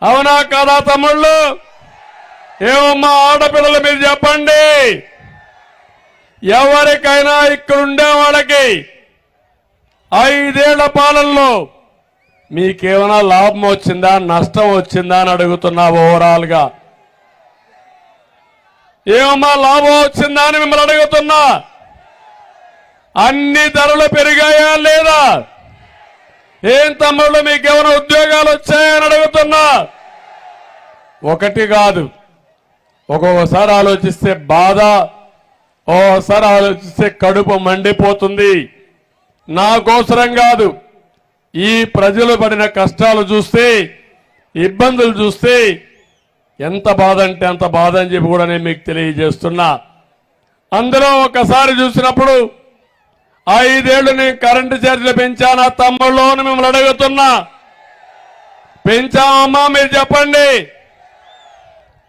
అవునా కాదా తమ్ముళ్ళు? ఏమమ్మా ఆడపిల్లలు మీరు చెప్పండి. ఎవరికైనా ఇక్కడుండే వాళ్ళకి 5 ఏళ్ల పాలనలో మీకేమైనా లాభం వచ్చిందా నష్టం వచ్చిందా అని అడుగుతున్నా. ఓవరాల్ గా ఏమమ్మా లాభం వచ్చిందా అని మిమ్మల్ని అడుగుతున్నా. అన్ని ధరలు పెరిగాయా లేదా? ఏం తమ్ముళ్ళు మీకేమైనా ఉద్యోగాలు వచ్చాయని అడుగుతున్నా. ఒకటి కాదు, ఒక్కొక్కసారి ఆలోచిస్తే బాధ, ఓసారి ఆలోచిస్తే కడుపు మండిపోతుంది. నాకోసరం కాదు, ఈ ప్రజలు పడిన కష్టాలు చూస్తే, ఇబ్బందులు చూస్తే ఎంత బాధ అంటే అంత బాధ అని చెప్పి కూడా నేను మీకు తెలియజేస్తున్నా. అందులో ఒకసారి చూసినప్పుడు 5 ఏళ్లు నేను కరెంటు ఛార్జీలు పెంచానా తమ్ముళ్ళు అని మిమ్మల్ని అడుగుతున్నా. పెంచామమ్మా మీరు చెప్పండి.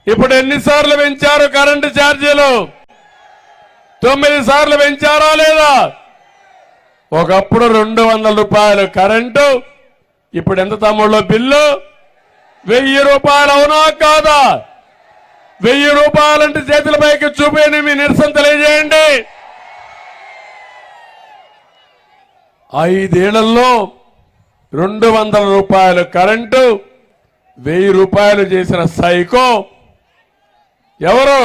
ఇప్పుడు ఎన్నిసార్లు పెంచారు కరెంటు ఛార్జీలు? 9 సార్లు పెంచారా లేదా? ఒకప్పుడు 200 రూపాయలు కరెంటు, ఇప్పుడు ఎంత తమ్ముళ్ళు బిల్లు? 1000 రూపాయలు. అవునా కాదా? 1000 రూపాయలంటే చేతుల పైకి చూపేయండి, మీ నిరసన తెలియజేయండి. 5 ఏళ్లలో 200 రూపాయలు కరెంటు, 1000 రూపాయలు చేసిన సైకో ఎవరు?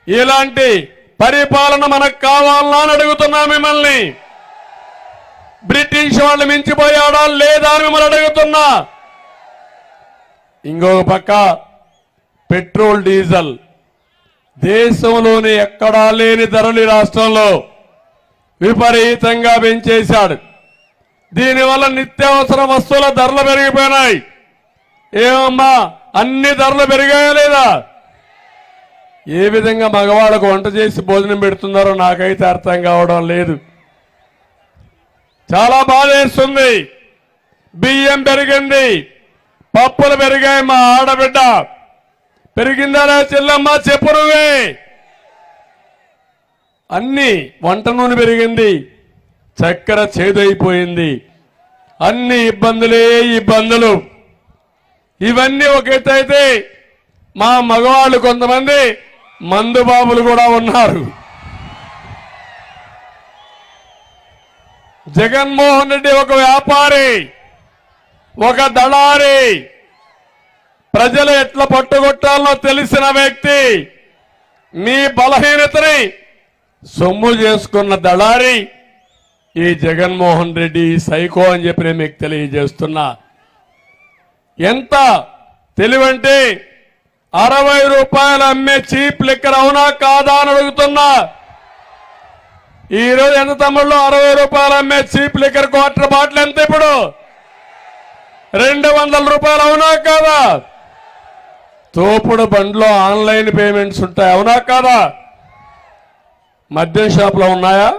ఇలాంటి పరిపాలన మనకు కావాలని అడుగుతున్నా మిమ్మల్ని. బ్రిటిష్ వాళ్ళు మించిపోయాడా లేదా అని మిమ్మల్ని అడుగుతున్నా. ఇంకొక పక్క పెట్రోల్ డీజిల్ దేశంలోని ఎక్కడా లేని ధరలు ఈ రాష్ట్రంలో విపరీతంగా పెంచేశాడు. దీనివల్ల నిత్యావసర వస్తువుల ధరలు పెరిగిపోయినాయి. ఏమమ్మా అన్ని ధరలు పెరిగాయా లేదా? ఏ విధంగా మగవాళ్ళకు వంట చేసి భోజనం పెడుతున్నారో నాకైతే అర్థం కావడం లేదు. చాలా బాధేస్తుంది. బియ్యం పెరిగింది, పప్పులు పెరిగాయి. మా ఆడబిడ్డ పెరిగిందా చెల్లమ్మ చెప్పు నువ్వే. అన్ని వంట నూనె పెరిగింది, చక్కెర చేదైపోయింది. అన్ని ఇబ్బందులే ఇబ్బందులు. ఇవన్నీ ఒక ఎత్తు అయితే మా మగవాళ్ళు కొంతమంది మందు బాబులు కూడా ఉన్నారు. జగన్మోహన్ రెడ్డి ఒక వ్యాపారి, ఒక దళారి, ప్రజలు ఎట్లా పట్టుకొట్టాలో తెలిసిన వ్యక్తి. మీ బలహీనతని సొమ్ము చేసుకున్న దళారి ఈ జగన్మోహన్ రెడ్డి సైకో అని చెప్పి నేను మీకు తెలియజేస్తున్నా. ఎంత తెలివంటే 60 రూపాయలు అమ్మే చీప్ లిక్కర్ అవునా కాదా అని అడుగుతున్నా. ఈ రోజు ఎంత తమ్ముళ్ళు 60 రూపాయలు అమ్మే చీప్ లిక్కర్ క్వార్టర్ బాటిల్ ఎంత? ఇప్పుడు 200 రూపాయలు. అవునా కాదా? తోపుడు బండ్లో ఆన్లైన్ పేమెంట్స్ ఉంటాయి. అవునా కాదా? మద్యం షాపులో ఉన్నాయా?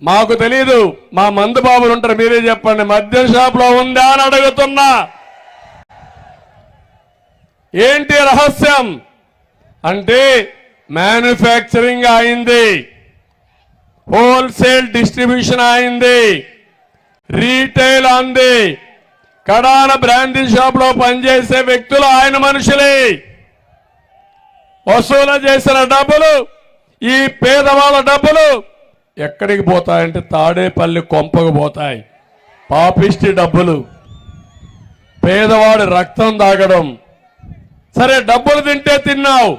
మాకు తెలీదు, మా మందు బాబులు ఉంటారు, మీరే చెప్పండి. మద్యం షాపులో ఉందా అని అడుగుతున్నా. ఏంటి రహస్యం అంటే మ్యానుఫ్యాక్చరింగ్ అయింది, హోల్సేల్ డిస్ట్రిబ్యూషన్ అయింది, రీటైల్ అంది. కడాన బ్రాండీ షాప్ లో పనిచేసే వ్యక్తులు ఆయన మనుషులే. వసూలు చేసిన డబ్బులు, ఈ పేదవాళ్ళ డబ్బులు ఎక్కడికి పోతాయంటే తాడేపల్లి కొంపకు పోతాయి. పాపిష్టి డబ్బులు, పేదవాడి రక్తం తాగడం. సరే డబ్బులు తింటే తిన్నావు,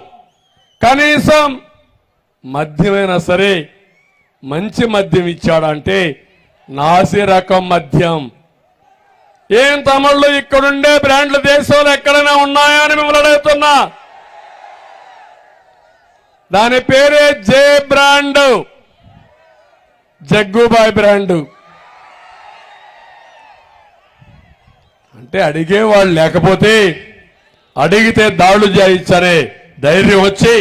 కనీసం మద్యమైనా సరే మంచి మద్యం ఇచ్చాడంటే నాసి రకం మద్యం. ఏం తమ్ముళ్ళు ఇక్కడుండే బ్రాండ్లు దేశంలో ఎక్కడైనా ఉన్నాయా అని మిమ్మల్ని అడుగుతున్నా. దాని పేరే జే బ్రాండ్, జగ్గుబాయ్ బ్రాండ్. అంటే అడిగేవాళ్ళు లేకపోతే అడిగితే దాడులు చేయించనే ధైర్యం వచ్చి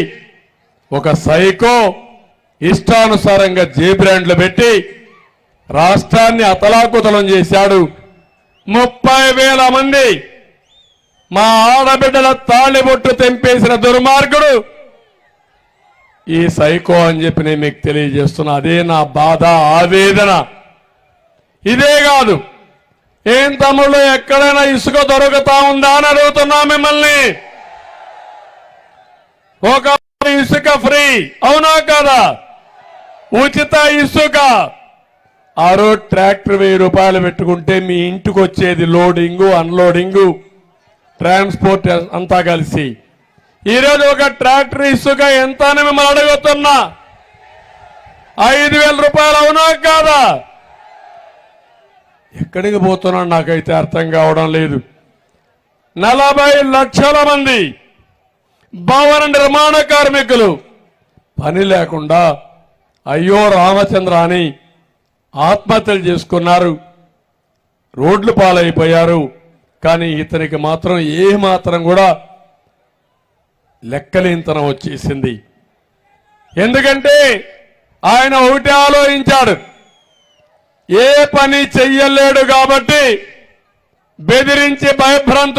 ఒక సైకో ఇష్టానుసారంగా జే బ్రాండ్లు పెట్టి రాష్ట్రాన్ని అతలాకుతలం చేశాడు. 30,000 మంది మా ఆడబిడ్డల తాళిబొట్టు తెంపేసిన దుర్మార్గుడు ఈ సైకో అని చెప్పి నేను మీకు తెలియజేస్తున్నా. అదే నా బాధ, ఆవేదన. ఇదే కాదు, ఏం తమ్ముళ్ళు ఎక్కడైనా ఇసుక దొరుకుతా ఉందా అని అడుగుతున్నా మిమ్మల్ని. ఒక ఇసుక ఫ్రీ, అవునా కాదా? ఉచిత ఇసుక. ఆ రోజు ట్రాక్టర్ 1000 రూపాయలు పెట్టుకుంటే మీ ఇంటికి వచ్చేది లోడింగు, అన్లోడింగు, ట్రాన్స్పోర్ట్ అంతా కలిసి. ఈరోజు ఒక ట్రాక్టర్ ఇసుక ఎంత అని మిమ్మల్ని అడుగుతున్నా. 5000 రూపాయలు, అవునా కాదా? ఎక్కడికి పోతున్నా నాకైతే అర్థం కావడం లేదు. 40 లక్షల మంది భవన నిర్మాణ కార్మికులు పని లేకుండా అయ్యో రామచంద్ర అని ఆత్మహత్యలు చేసుకున్నారు, రోడ్లు పాలైపోయారు. కానీ ఇతనికి మాత్రం ఏ మాత్రం కూడా లెక్కలేనితనం వచ్చేసింది. ఎందుకంటే ఆయన ఒకటి ఆలోచించాడు, ఏ పని చెయ్యలేడు కాబట్టి బెదిరించి భయభ్రాంతులు